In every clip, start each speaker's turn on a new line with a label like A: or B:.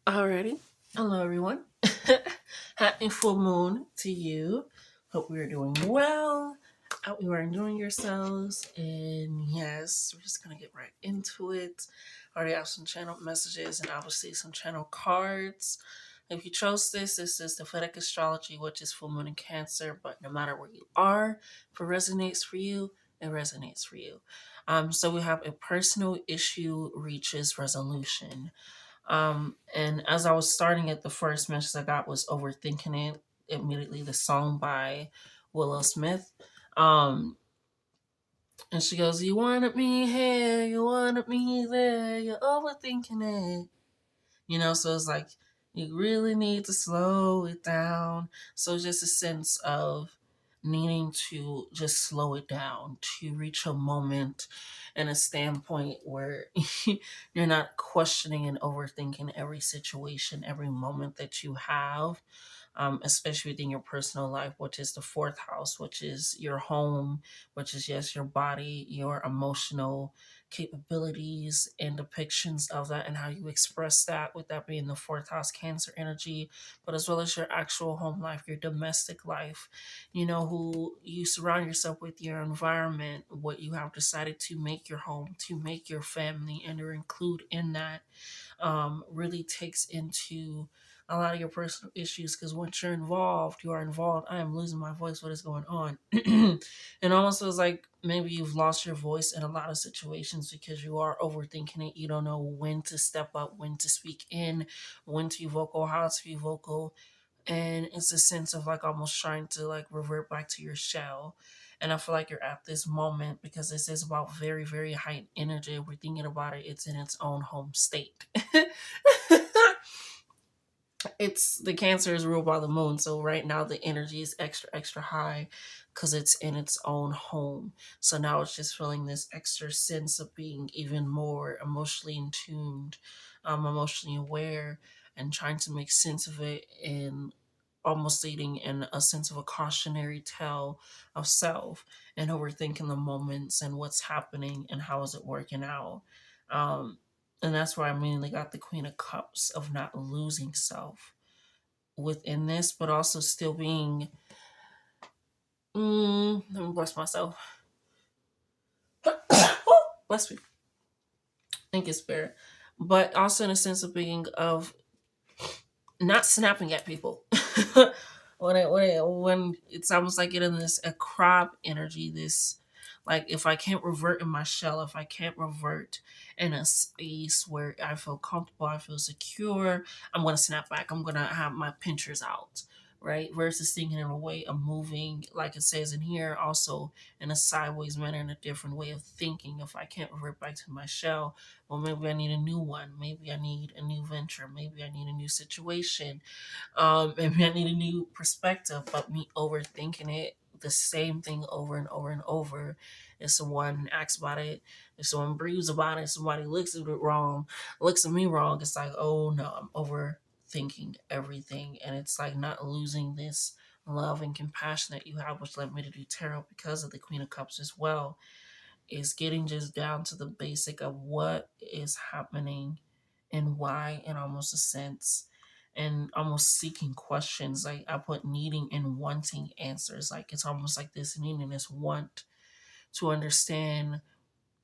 A: Alrighty. Hello, everyone. Happy full moon to you. Hope we are doing well. Hope you are enjoying yourselves. And yes, we're just going to get right into it. Already have some channel messages and obviously some channel cards. If you chose this is the Vedic astrology, which is full moon in Cancer. But no matter where you are, if it resonates for you, it resonates for you. So we have a personal issue reaches resolution. And as I was starting it, the first message I got was overthinking it. Immediately, the song by Willow Smith. Um, and she goes, "You wanted me here, you wanted me there, you're overthinking it." So it's like you really need to slow it down. So it's just a sense of needing to just slow it down to reach a moment and a standpoint where you're not questioning and overthinking every situation, every moment that you have, especially within your personal life, which is the fourth house, which is your home, which is, yes, your body, your emotional capabilities and depictions of that and how you express that, with that being the fourth house Cancer energy, but as well as your actual home life, your domestic life, who you surround yourself with, your environment, what you have decided to make your home, to make your family, and to include in that really takes into a lot of your personal issues, because once you're involved, you are involved. I am losing my voice. What is going on? And almost feels like maybe you've lost your voice in a lot of situations because you are overthinking it. You don't know when to step up, when to speak in, when to be vocal, how to be vocal. And it's a sense of like almost trying to like revert back to your shell. And I feel like you're at this moment because this is about very, very high energy. We're thinking about it, it's in its own home state. It's the Cancer is ruled by the moon, so right now the energy is extra extra high because it's in its own home. So now it's just feeling this extra sense of being even more emotionally in tuned, emotionally aware, and trying to make sense of it, and almost leading in a sense of a cautionary tale of self and overthinking the moments and what's happening and how is it working out. um, and that's where I mainly got the Queen of Cups of not losing self within this, but also still being, let me bless myself. Bless me. Thank you, Spirit. But also in a sense of being of not snapping at people. When it's almost like getting this a crab energy, this like if I can't revert in my shell, if I can't revert in a space where I feel comfortable, I feel secure, I'm gonna snap back. I'm gonna have my pinchers out, right? Versus thinking in a way of moving, like it says in here, also in a sideways manner, in a different way of thinking. If I can't revert back to my shell, well, maybe I need a new one. Maybe I need a new venture. Maybe I need a new situation. Maybe I need a new perspective. But me overthinking it, the same thing over and over and over. If someone asks about it, if someone breathes about it, somebody looks at it wrong, looks at me wrong, it's like, oh no, I'm overthinking everything. And it's like not losing this love and compassion that you have, which led me to do tarot because of the Queen of Cups as well, is getting just down to the basic of what is happening and why, in almost a sense, and almost seeking questions. Like I put needing and wanting answers. Like it's almost like this need and this want to understand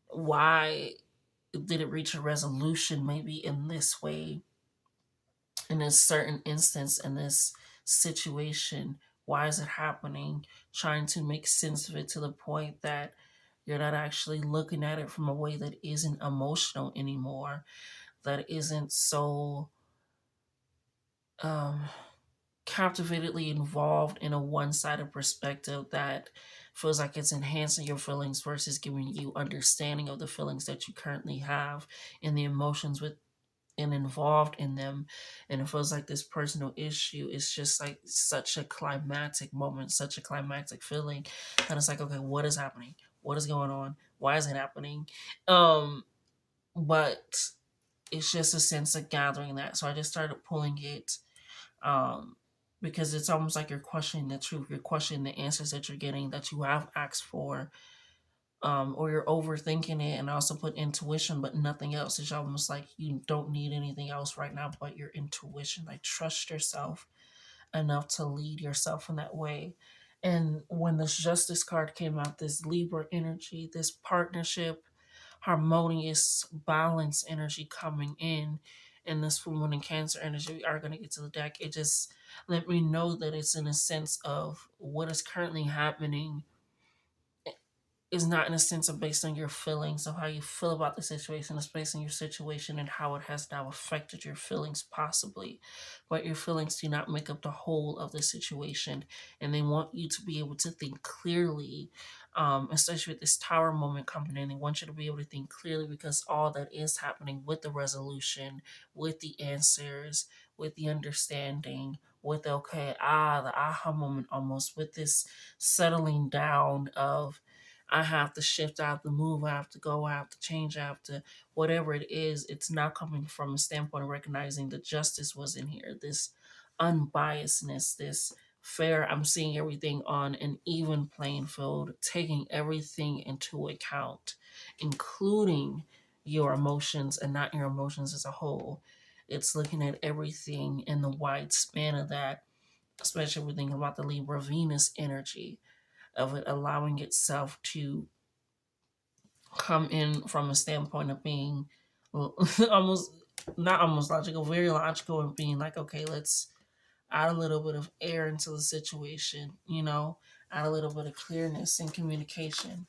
A: why did it reach a resolution, maybe in this way, in a certain instance, in this situation. Why is it happening? Trying to make sense of it to the point that you're not actually looking at it from a way that isn't emotional anymore, that isn't so um, captivatedly involved in a one-sided perspective that feels like it's enhancing your feelings versus giving you understanding of the feelings that you currently have and the emotions with and involved in them. And it feels like this personal issue is just like such a climactic moment, such a climactic feeling. And it's like, okay, what is happening? What is going on? Why is it happening? But it's just a sense of gathering that. So I just started pulling it, um, because it's almost like you're questioning the truth. You're questioning the answers that you're getting that you have asked for, or you're overthinking it, and I also put intuition, but nothing else. It's almost like you don't need anything else right now but your intuition. Like, trust yourself enough to lead yourself in that way. And when this Justice card came out, this Libra energy, this partnership, harmonious balance energy coming in, and this full moon and Cancer energy, we are going to get to the deck. It just let me know that it's in a sense of what is currently happening is not in a sense of based on your feelings of how you feel about the situation. It's based on your situation and how it has now affected your feelings, possibly. But your feelings do not make up the whole of the situation. And they want you to be able to think clearly, especially with this tower moment coming in. They want you to be able to think clearly because all that is happening with the resolution, with the answers, with the understanding, with okay, the aha moment almost, with this settling down of I have to shift, I have to move, I have to go, I have to change, I have to whatever it is, it's not coming from a standpoint of recognizing the justice was in here, this unbiasedness, this fair, I'm seeing everything on an even playing field, taking everything into account, including your emotions and not your emotions as a whole. It's looking at everything in the wide span of that, especially if we're thinking about the Libra Venus energy of it allowing itself to come in from a standpoint of being almost not almost logical, very logical, and being like, okay, let's add a little bit of air into the situation, add a little bit of clearness and communication.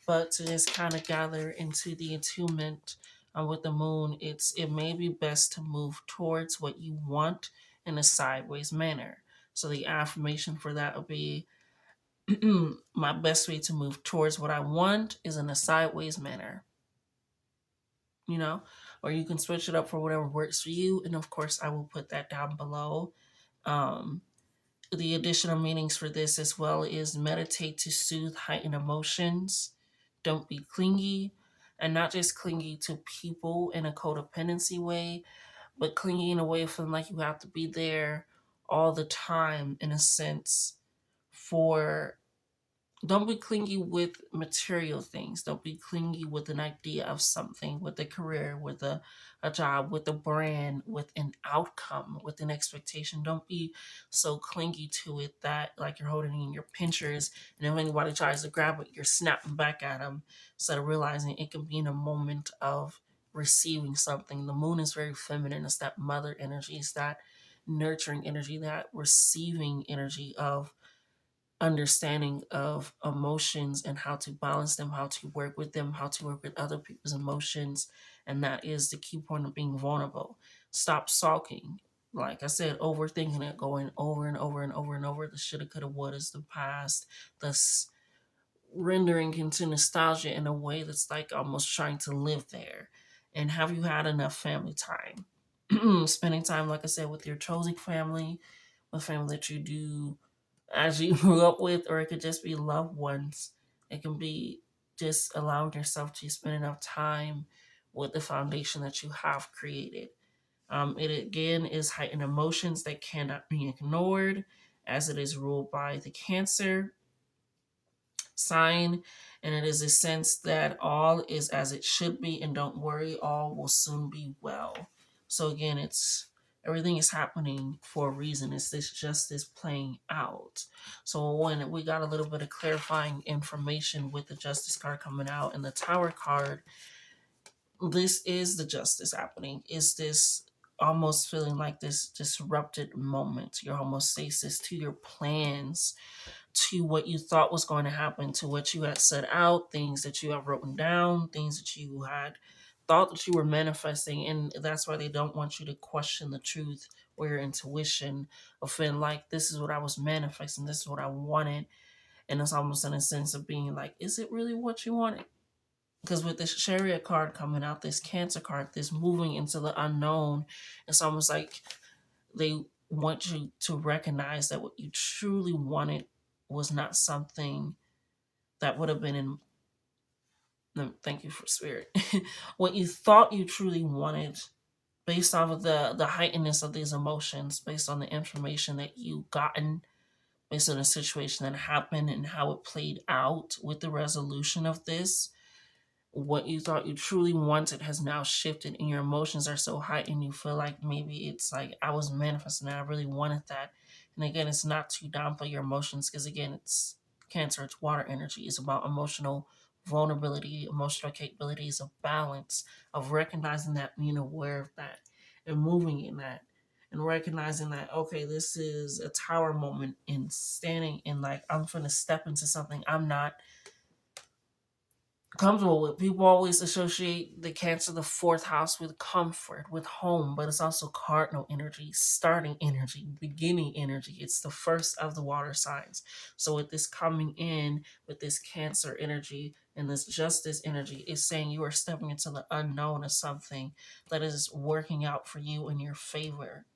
A: But to just kind of gather into the attunement with the moon, it may be best to move towards what you want in a sideways manner. So the affirmation for that would be my best way to move towards what I want is in a sideways manner, you know, or you can switch it up for whatever works for you. And of course, I will put that down below. Um, the additional meanings for this as well is meditate to soothe heightened emotions. Don't be clingy, and not just clingy to people in a codependency way, but clingy in a way of feeling like you have to be there all the time in a sense for don't be clingy with material things. Don't be clingy with an idea of something, with a career, with a job, with a brand, with an outcome, with an expectation. Don't be so clingy to it that like you're holding it in your pinchers, and if anybody tries to grab it, you're snapping back at them instead of realizing it can be in a moment of receiving something. The moon is very feminine. It's that mother energy. It's that nurturing energy, that receiving energy of understanding of emotions and how to balance them, how to work with them, how to work with other people's emotions. And that is the key point of being vulnerable. Stop sulking. Like I said, overthinking it, going over and over and over and over. The shoulda, coulda, woulda is the past. Thus rendering into nostalgia in a way that's like almost trying to live there. And have you had enough family time? Spending time, like I said, with your chosen family, with family that you do as you grew up with, or it could just be loved ones. It can be just allowing yourself to spend enough time with the foundation that you have created. It again is heightened emotions that cannot be ignored, as it is ruled by the Cancer sign, and it is a sense that all is as it should be, and don't worry, all will soon be well. So again, it's everything is happening for a reason. It's this justice playing out. So when we got a little bit of clarifying information with the justice card coming out and the tower card, this is the justice happening. Is this almost feeling like this disrupted moment, your homeostasis to your plans, to what you thought was going to happen, to what you had set out, things that you have written down, things that you had thought that you were manifesting. And that's why they don't want you to question the truth or your intuition of feeling like this is what I was manifesting, this is what I wanted. And it's almost in a sense of being like, is it really what you wanted? Because with this Chariot card coming out, this Cancer card, this moving into the unknown, it's almost like they want you to recognize that what you truly wanted was not something that would have been in. No, thank you for spirit. What you thought you truly wanted, based off of the heightenedness of these emotions, based on the information that you gotten, based on the situation that happened and how it played out with the resolution of this. What you thought you truly wanted has now shifted, and your emotions are so heightened. You feel like maybe it's like I was manifesting that I really wanted that. And again, it's not to downplay your emotions, because again, it's Cancer, it's water energy. It's about emotional vulnerability, emotional capabilities of balance, of recognizing that, being aware of that, and moving in that, and recognizing that, okay, this is a tower moment, and standing in like, I'm going to step into something I'm not comfortable with. People always associate the Cancer, the fourth house, with comfort, with home, but it's also cardinal energy, starting energy, beginning energy. It's the first of the water signs. So with this coming in, with this Cancer energy and this justice energy, is saying you are stepping into the unknown of something that is working out for you in your favor.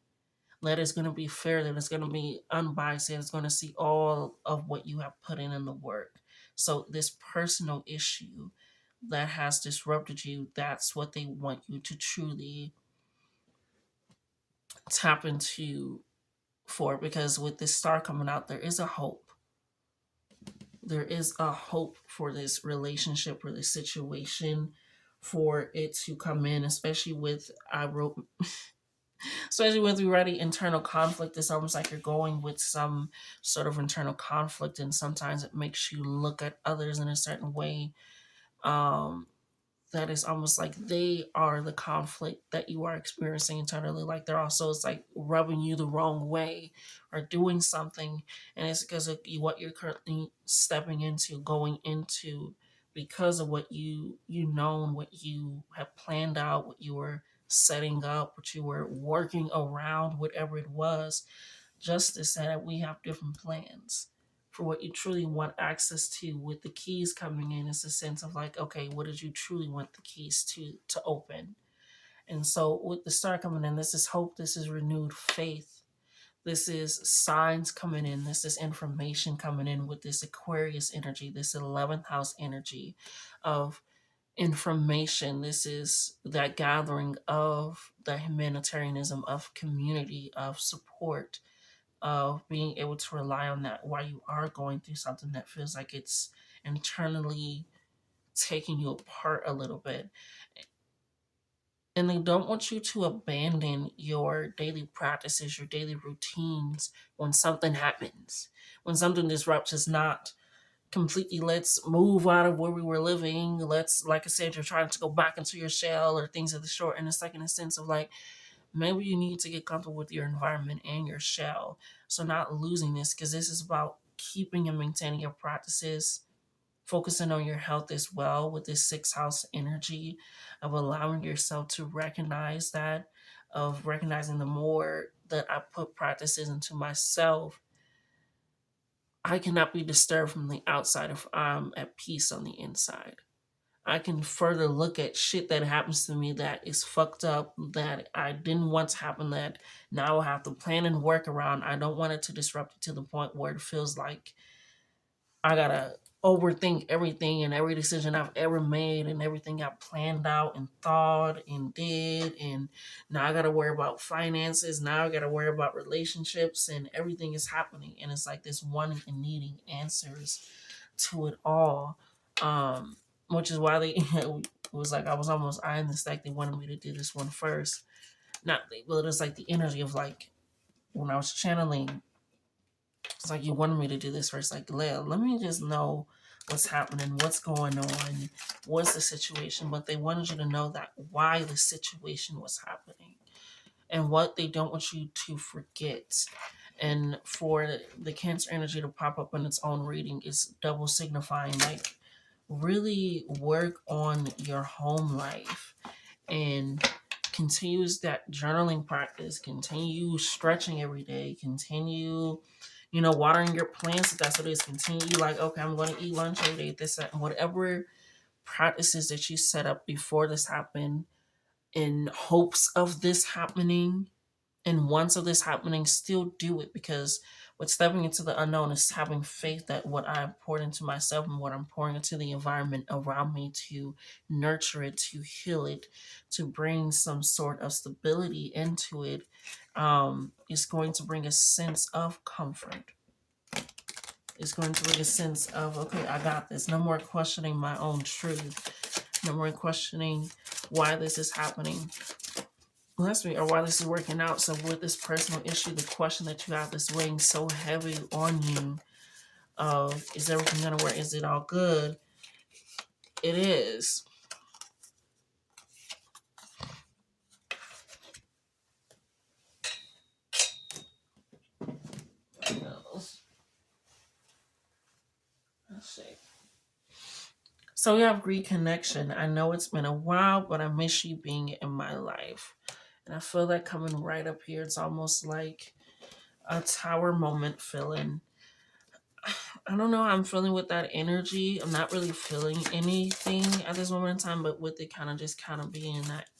A: That is going to be fair, that is going to be unbiased, and it's going to see all of what you have put in the work. So this personal issue that has disrupted you, that's what they want you to truly tap into for, because with this star coming out, there is a hope. There is a hope for this relationship or this situation, for it to come in, especially with, I wrote, especially with you already internal conflict. It's almost like you're going with some sort of internal conflict, and sometimes it makes you look at others in a certain way, um, that is almost like they are the conflict that you are experiencing internally. Like they're also, it's like rubbing you the wrong way or doing something, and it's because of what you're currently stepping into, going into, because of what you know, what you have planned out, what you were setting up, what you were working around, whatever it was. Justice said that we have different plans for what you truly want access to. With the keys coming in, it's a sense of like, okay, what did you truly want the keys to open? And so with the star coming in, this is hope, this is renewed faith, this is signs coming in, this is information coming in with this Aquarius energy, this 11th house energy of information. This is that gathering of the humanitarianism, of community, of support, of being able to rely on that while you are going through something that feels like it's internally taking you apart a little bit. And they don't want you to abandon your daily practices, your daily routines when something happens. When something disrupts, it's not completely, let's move out of where we were living. Let's, like I said, you're trying to go back into your shell or things of the sort. And it's like in a sense of like, maybe you need to get comfortable with your environment and your shell. So not losing this, because this is about keeping and maintaining your practices, focusing on your health as well with this sixth house energy of allowing yourself to recognize that, of recognizing the more that I put practices into myself, I cannot be disturbed from the outside if I'm at peace on the inside. I can further look at shit that happens to me that is fucked up, that I didn't want to happen, that now I have to plan and work around. I don't want it to disrupt it to the point where it feels like I gotta overthink everything and every decision I've ever made and everything I've planned out and thought and did. And now I gotta worry about finances. Now I gotta worry about relationships, and everything is happening. And it's like this wanting and needing answers to it all. Which is why they it was like I was almost eyeing this, like they wanted me to do this one first. Not well, it was like the energy of like when I was channeling, it's like you wanted me to do this first. Like, let me just know what's happening, what's going on, what's the situation. But they wanted you to know that why the situation was happening and what they don't want you to forget. And for the Cancer energy to pop up in its own reading is double signifying like really work on your home life and continues that journaling practice, continue stretching every day, continue, watering your plants if that's what it is, continue like, okay, I'm going to eat lunch every day, this, that, and whatever practices that you set up before this happened in hopes of this happening. And once of this happening, still do it, because what stepping into the unknown is having faith that what I poured into myself and what I'm pouring into the environment around me to nurture it, to heal it, to bring some sort of stability into it, is going to bring a sense of comfort. It's going to bring a sense of, okay, I got this. No more questioning my own truth. No more questioning why this is happening. Bless me, or why this is working out. So with this personal issue, the question that you have is weighing so heavy on you of, is everything gonna work? Is it all good? It is. Let's see. So we have reconnection. I know it's been a while, but I miss you being in my life. And I feel that coming right up here. It's almost like a tower moment feeling. I don't know how I'm feeling with that energy. I'm not really feeling anything at this moment in time, but with it kind of being that,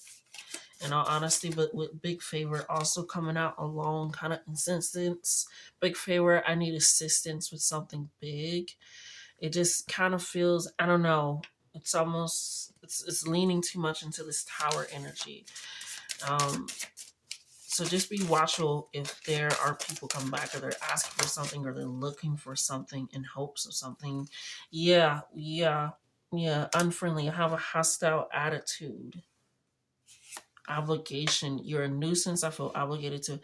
A: in all honesty, but with big favor also coming out alone, kind of insistence. Big favor, I need assistance with something big. It just kind of feels, I don't know, it's almost, it's leaning too much into this tower energy. Um, so just be watchful if there are people come back or they're asking for something or they're looking for something in hopes of something. Yeah, yeah, yeah. Unfriendly. Have a hostile attitude. Obligation. You're a nuisance. I feel obligated to.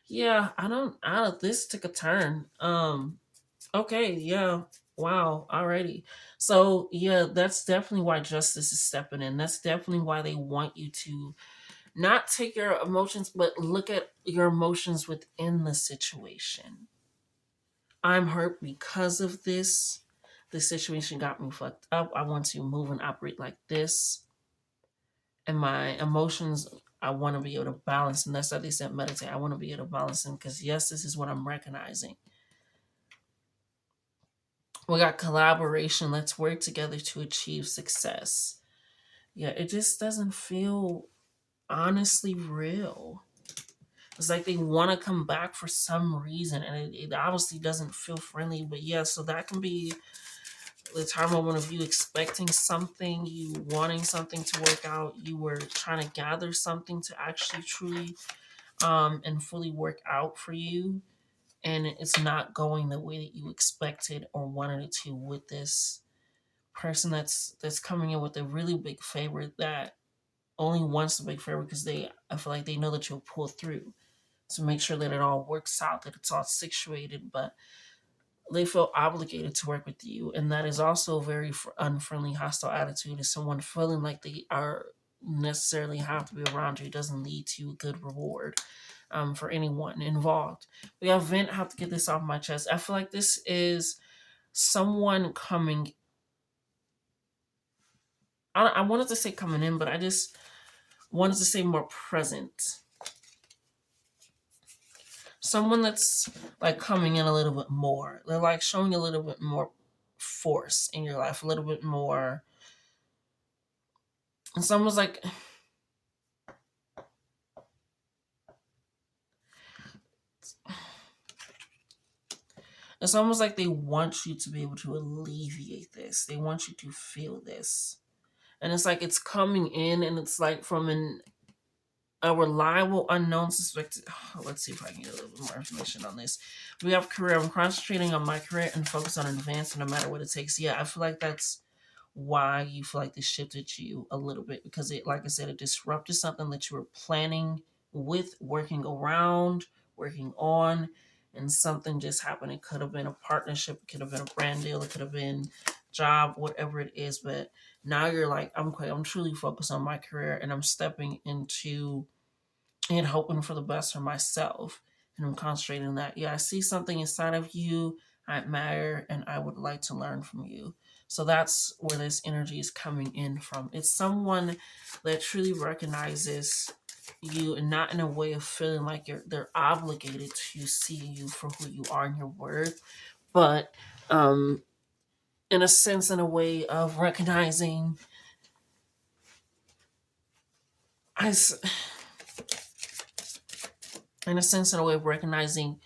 A: Yeah, I don't, this took a turn. Okay, yeah. Wow, alrighty. So yeah, that's definitely why justice is stepping in. That's definitely why they want you to not take your emotions, but look at your emotions within the situation. I'm hurt because of this. This situation got me fucked up. I want to move and operate like this. And my emotions, I want to be able to balance. And that's why they said meditate. I want to be able to balance them because, yes, this is what I'm recognizing. We got collaboration. Let's work together to achieve success. Yeah, it just doesn't feel honestly real. It's like they want to come back for some reason, and it obviously doesn't feel friendly. But yeah, so that can be the time moment of you expecting something, you wanting something to work out, you were trying to gather something to actually truly and fully work out for you, and it's not going the way that you expected or wanted it to with this person that's coming in with a really big favor that only wants a big favor because I feel like they know that you'll pull through. To make sure that it all works out, that it's all situated, but they feel obligated to work with you. And that is also a very unfriendly, hostile attitude. Is someone feeling like they are necessarily have to be around you. It doesn't lead to a good reward for anyone involved. We have vent, have to get this off my chest. I feel like this is someone coming. I wanted to say coming in, but I just wanted to say more present. Someone that's like coming in a little bit more. They're like showing a little bit more force in your life, a little bit more. And someone's like, it's almost like they want you to be able to alleviate this. They want you to feel this. And it's like it's coming in and it's like from a reliable, unknown suspected. Let's see if I can get a little bit more information on this. We have career. I'm concentrating on my career and focus on advancing no matter what it takes. Yeah, I feel like that's why you feel like this shifted you a little bit because it, like I said, it disrupted something that you were planning with, working around, working on, and something just happened. It could have been a partnership, it could have been a brand deal, it could have been job, whatever it is. But now you're like, I'm truly focused on my career and I'm stepping into and hoping for the best for myself. And I'm concentrating on that. Yeah, I see something inside of you I admire and I would like to learn from you. So that's where this energy is coming in from. It's someone that truly recognizes you and not in a way of feeling like they're obligated to see you for who you are and your worth, but in a sense, in a way of recognizing I, in a sense, in a way of recognizing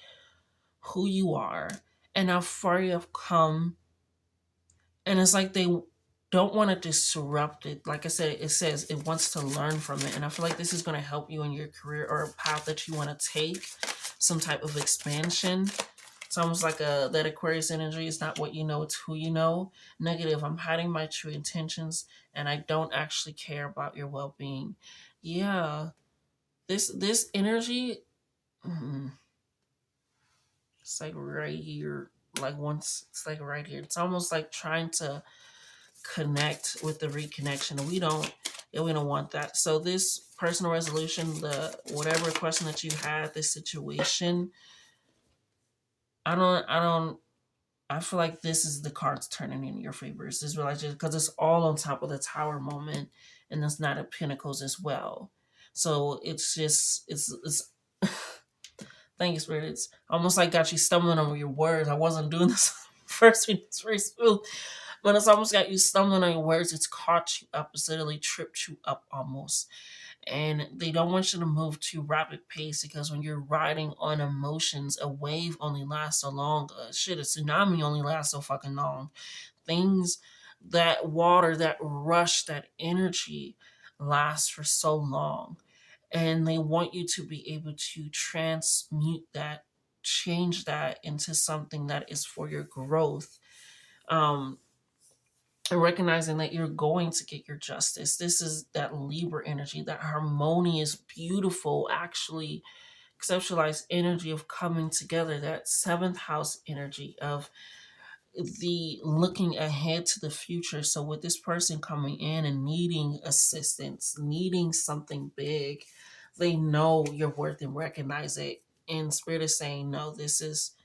A: who you are and how far you have come. And it's like they don't want to disrupt it. Like I said, it says it wants to learn from it. And I feel like this is going to help you in your career or a path that you want to take, some type of expansion, It's almost like that Aquarius energy is not what you know, it's who you know. Negative, I'm hiding my true intentions and I don't actually care about your well-being. Yeah, this energy, it's like right here. Like once it's like right here. It's almost like trying to connect with the reconnection. And we don't want that. So this personal resolution, the whatever question that you had, this situation, I feel like this is the cards turning in your favor. This relationship because it's all on top of the Tower moment, and it's Knight of Pentacles as well. So it's just it's thank you, Spirit. It's almost like got you stumbling over your words. I wasn't doing this first week. It's very smooth, but it's almost got you stumbling on your words. It's caught you up. It's literally tripped you up almost. And they don't want you to move too rapid pace because when you're riding on emotions, a wave only lasts so long. A tsunami only lasts so fucking long. Things, that water, that rush, that energy lasts for so long. And they want you to be able to transmute that, change that into something that is for your growth. And recognizing that you're going to get your justice. This is that Libra energy, that harmonious, beautiful, actually conceptualized energy of coming together, that seventh house energy of the looking ahead to the future. So with this person coming in and needing assistance, needing something big, they know your worth and recognize it. And Spirit is saying, no, this is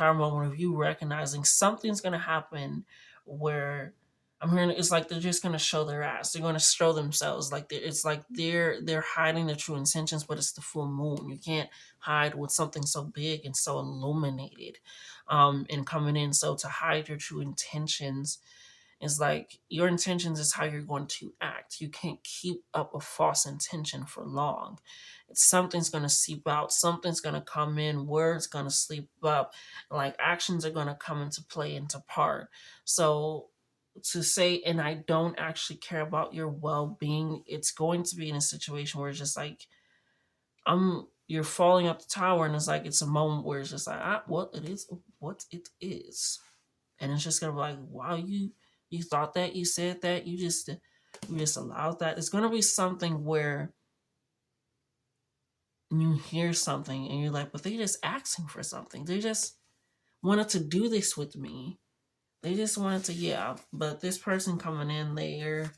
A: our moment of you recognizing something's going to happen where I'm hearing it's like they're just going to show their ass. They're going to show themselves. Like it's like they're hiding their true intentions, but it's the full moon. You can't hide with something so big and so illuminated, and coming in. So to hide your true intentions is like your intentions is how you're going to act. You can't keep up a false intention for long. Something's going to seep out. Something's going to come in. Words going to sleep up. Like actions are going to come into play, into part. So to say, and I don't actually care about your well-being, it's going to be in a situation where it's just like, you're falling up the tower and it's like, it's a moment where it's just like, what it is. And it's just going to be like, wow, you thought that, you said that, you just allowed that. It's going to be something where you hear something and you're like, but they just asking for something. They just wanted to do this with me. They just wanted to, yeah. But this person coming in, they're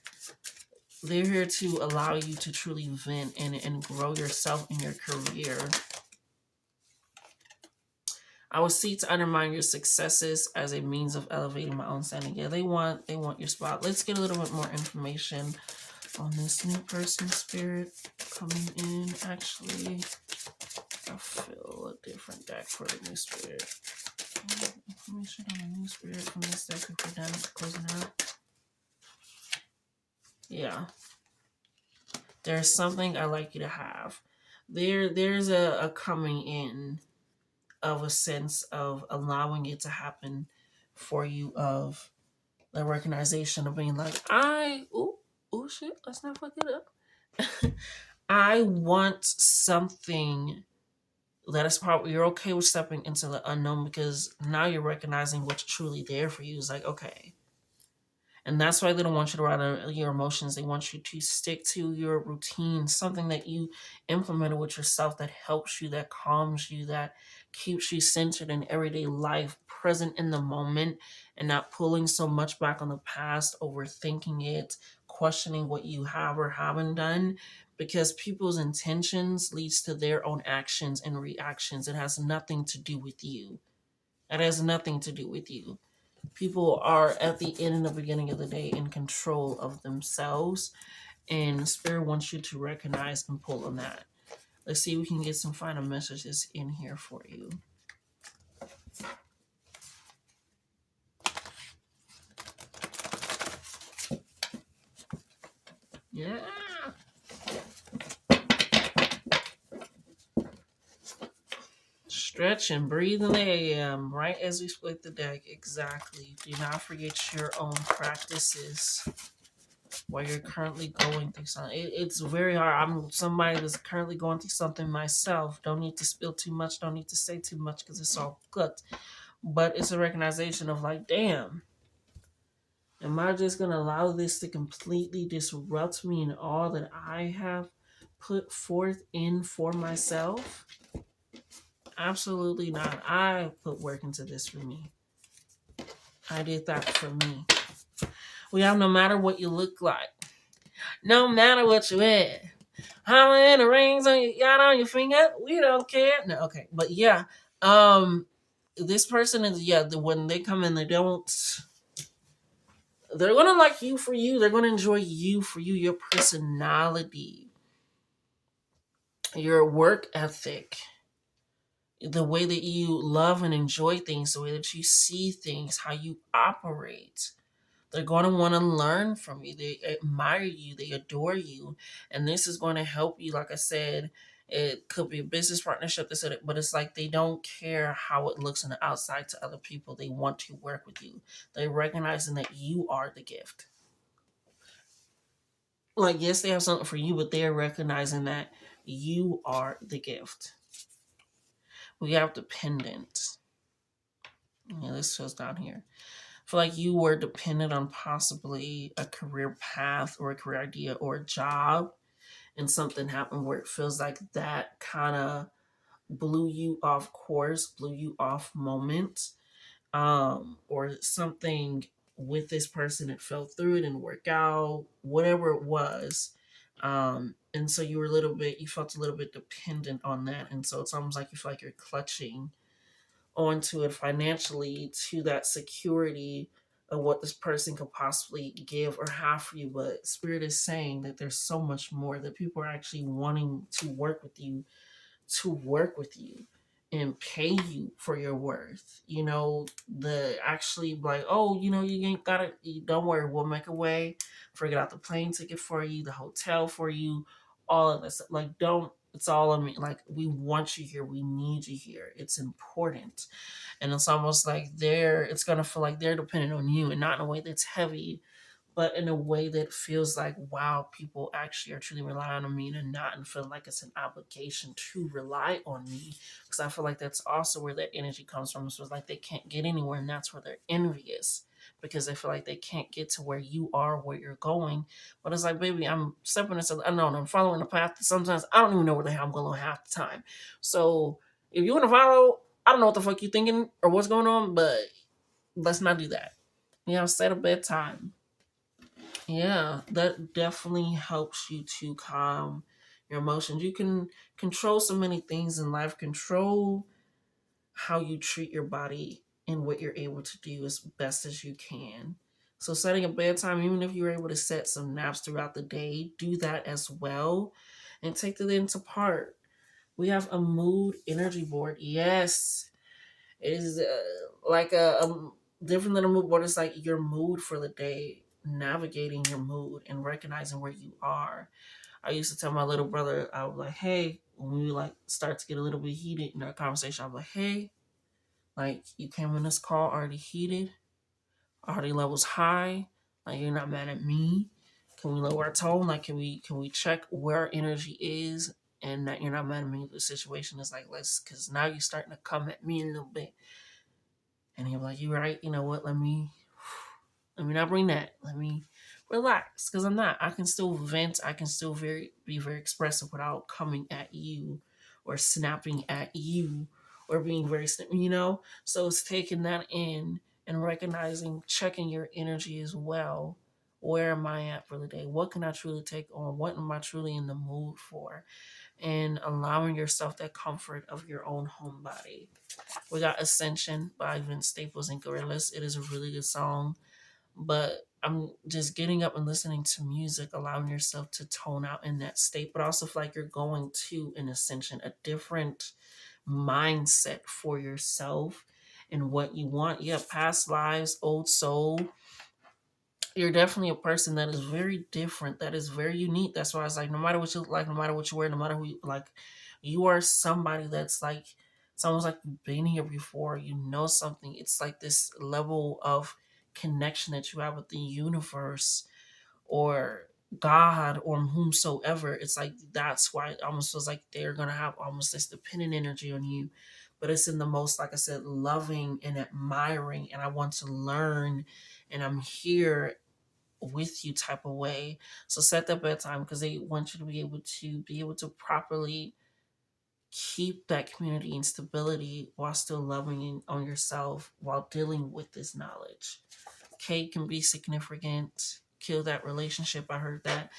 A: here to allow you to truly vent and grow yourself in your career. I would seek to undermine your successes as a means of elevating my own standing. Yeah, they want your spot. Let's get a little bit more information on this new person, Spirit, coming in. Actually, I feel a different deck for the new Spirit. Information on the new Spirit from this deck if we're done closing out. Yeah. There's something I'd like you to have. There's a coming in of a sense of allowing it to happen for you, of the recognition of being like, oh shit, let's not fuck it up. I want something that is probably, you're okay with stepping into the unknown because now you're recognizing what's truly there for you. It's like, okay. And that's why they don't want you to ride on your emotions. They want you to stick to your routine, something that you implemented with yourself that helps you, that calms you, that keeps you centered in everyday life, present in the moment, and not pulling so much back on the past, overthinking it, questioning what you have or haven't done. Because people's intentions leads to their own actions and reactions. It has nothing to do with you. It has nothing to do with you. People are at the end and the beginning of the day in control of themselves, and Spirit wants you to recognize and pull on that. Let's see if we can get some final messages in here for you. Yeah. Stretch and breathe in the AM right as we split the deck. Exactly. Do not forget your own practices. while you're currently going through something. It's very hard. I'm somebody that's currently going through something myself. Don't need to spill too much. Don't need to say too much because it's all good. But it's a recognition of like, damn, am I just going to allow this to completely disrupt me and all that I have put forth in for myself? Absolutely not. I put work into this for me. I did that for me. We have no matter what you look like, no matter what you wear, how many rings on you got on your finger, we don't care. No, okay, but yeah, this person is when they come in, they don't. They're gonna like you for you. They're gonna enjoy you for you, your personality, your work ethic, the way that you love and enjoy things, the way that you see things, how you operate. They're going to want to learn from you. They admire you. They adore you. And this is going to help you. Like I said, it could be a business partnership, but it's like they don't care how it looks on the outside to other people. They want to work with you. They're recognizing that you are the gift. Like, yes, they have something for you, but they're recognizing that you are the gift. We have dependent. Yeah, this shows down here. Feel like you were dependent on possibly a career path or a career idea or a job, and something happened where it feels like that kind of blew you off course, blew you off moment, or something with this person that fell through, it didn't work out, whatever it was. And so you felt a little bit dependent on that. And so it's almost like you feel like you're clutching onto it financially to that security of what this person could possibly give or have for you. But Spirit is saying that there's so much more, that people are actually wanting to work with you and pay you for your worth. The actually like, oh, you ain't got it. Don't worry, we'll make a way. Figure out the plane ticket for you, the hotel for you, all of this. Like, don't. It's all I mean. Like, we want you here. We need you here. It's important. And it's almost like it's gonna feel like they're dependent on you, and not in a way that's heavy, but in a way that feels like, wow, people actually are truly relying on me, and not and feel like it's an obligation to rely on me. Because I feel like that's also where that energy comes from. So it's like they can't get anywhere, and that's where they're envious, because they feel like they can't get to where you are, where you're going. But it's like, baby, I'm stepping into the unknown. I'm following a path that sometimes I don't even know where the hell I'm going half the time. So if you want to follow, I don't know what the fuck you thinking or what's going on, but let's not do that. Set a bedtime. Yeah, that definitely helps you to calm your emotions. You can control so many things in life. Control how you treat your body and what you're able to do as best as you can. So setting a bedtime, even if you're able to set some naps throughout the day, do that as well, and take that into part. We have a mood energy board. Yes, it is like a different than a mood board. It's like your mood for the day, navigating your mood and recognizing where you are. I used to tell my little brother, I was like, hey, when we like start to get a little bit heated in our conversation, I'm like, hey, like you came in this call already heated, already levels high, like you're not mad at me. Can we lower our tone? Like can we check where our energy is, and that you're not mad at me? The situation is like, let's, because now you're starting to come at me a little bit. And he was like, "You're right. You know what? Let me not bring that. Let me relax, because I'm not. I can still vent. I can still be very expressive without coming at you, or snapping at you, or being very So it's taking that in and recognizing, checking your energy as well. Where am I at for the day? What can I truly take on? What am I truly in the mood for? And allowing yourself that comfort of your own home body. We got Ascension by Vince Staples and Gorillaz. It is a really good song, but I'm just getting up and listening to music, allowing yourself to tone out in that state, but also feel like you're going to an ascension, a different mindset for yourself and what you want. Yeah, past lives, old soul. You're definitely a person that is very different, that is very unique. That's why it's like, no matter what you look like, no matter what you wear, no matter who you like, you are somebody that's like, it's almost like you've been here before, you know something. It's like this level of connection that you have with the universe, or God or whomsoever. It's like that's why it almost feels like they're gonna have almost this dependent energy on you. But it's in the most, like I said, loving and admiring, and I want to learn, and I'm here with you type of way. So set that bedtime because they want you to be able to properly keep that community and stability while still loving on yourself while dealing with this knowledge. Cake can be significant. Kill that relationship. I heard that.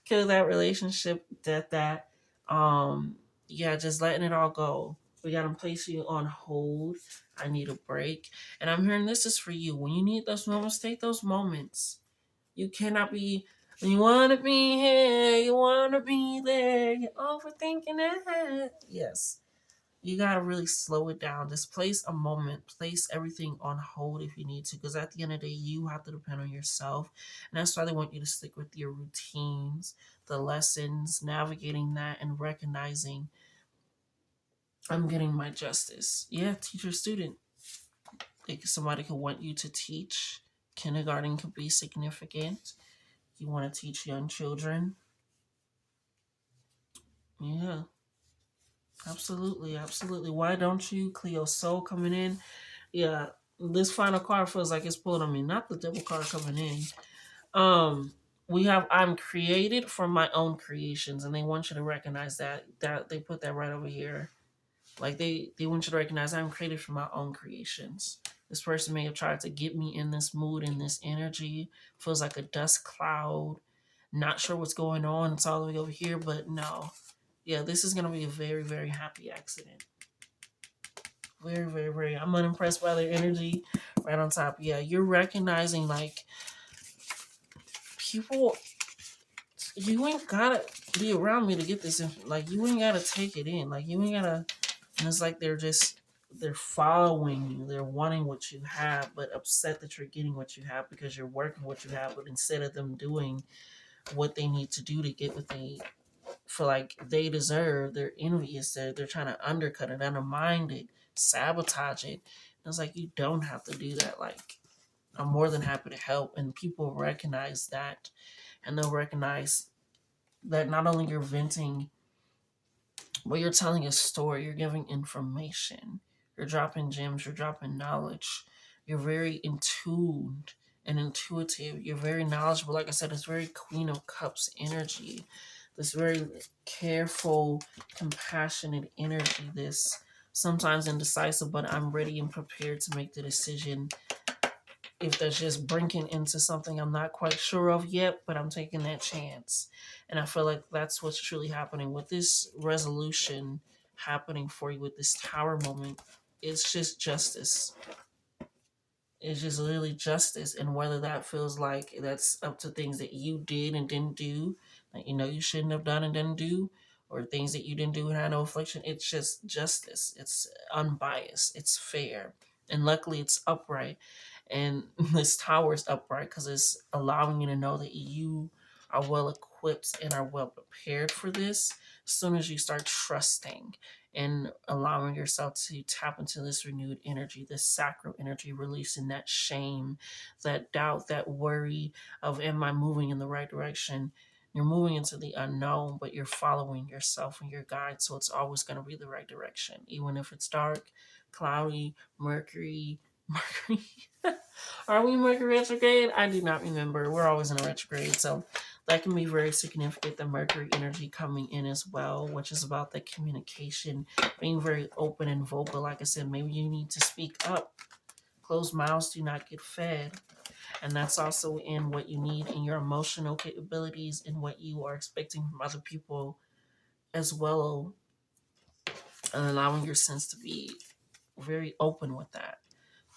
A: Kill that relationship. That. Um. Yeah, just letting it all go. We gotta place you on hold. I need a break, and I'm hearing this is for you. When you need those moments, take those moments. You cannot be. You want to be here. You want to be there. You're overthinking it. Yes. You gotta really slow it down. Just place a moment, place everything on hold if you need to, because at the end of the day, you have to depend on yourself, and that's why they want you to stick with your routines, the lessons, navigating that, and recognizing I'm getting my justice. Yeah, teacher student. Like somebody could want you to teach. Kindergarten could be significant. You want to teach young children. Yeah, absolutely, absolutely. Why don't you, Cleo Soul coming in? Yeah, this final card feels like it's pulling on me. Not the double card coming in. Um, we have I'm created from my own creations, and they want you to recognize that they put that right over here. Like they want you to recognize I'm created from my own creations. This person may have tried to get me in this mood, in this energy. Feels like a dust cloud. Not sure what's going on. It's all the way over here, but no. Yeah, this is gonna be a very, very happy accident. Very, very, very. I'm unimpressed by their energy. Right on top. Yeah, you're recognizing like people. You ain't gotta be around me to get this. Like you ain't gotta take it in. Like you ain't gotta. And it's like they're following you. They're wanting what you have, but upset that you're getting what you have because you're working what you have. But instead of them doing what they need to do to get what they feel like they deserve, they're envious. They're trying to undercut it, undermine it, sabotage it. And it's like you don't have to do that. Like I'm more than happy to help, and people recognize that, and they'll recognize that not only you're venting, but you're telling a story. You're giving information. You're dropping gems. You're dropping knowledge. You're very in tuned and intuitive. You're very knowledgeable. Like I said, it's very Queen of Cups energy. This very careful, compassionate energy. This sometimes indecisive, but I'm ready and prepared to make the decision if that's just brinking into something I'm not quite sure of yet, but I'm taking that chance. And I feel like that's what's truly happening with this resolution happening for you with this tower moment. It's just justice. It's just literally justice. And whether that feels like that's up to things that you did and didn't do, that you know you shouldn't have done and didn't do, or things that you didn't do and had no affliction, it's just justice. It's unbiased. It's fair. And luckily it's upright. And this tower is upright because it's allowing you to know that you are well equipped and are well prepared for this as soon as you start trusting and allowing yourself to tap into this renewed energy, this sacral energy, releasing that shame, that doubt, that worry of am I moving in the right direction? You're moving into the unknown, but you're following yourself and your guide, so it's always going to be the right direction, even if it's dark, cloudy, Mercury. Are we Mercury retrograde? I do not remember. We're always in a retrograde, so that can be very significant. The Mercury energy coming in as well, which is about the communication, being very open and vocal. Like I said, maybe you need to speak up. Closed mouths do not get fed. And that's also in what you need in your emotional capabilities and what you are expecting from other people as well, and allowing your sense to be very open with that.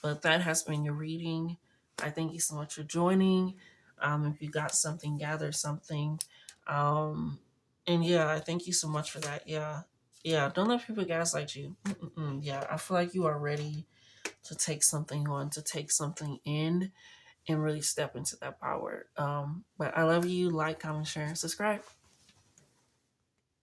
A: But that has been your reading. I thank you so much for joining. If you got something, gather something. And yeah, I thank you so much for that. Yeah. Yeah. Don't let people gaslight you. Yeah. I feel like you are ready to take something on, to take something in, and really step into that power. But I love you. Like, comment, share, and subscribe.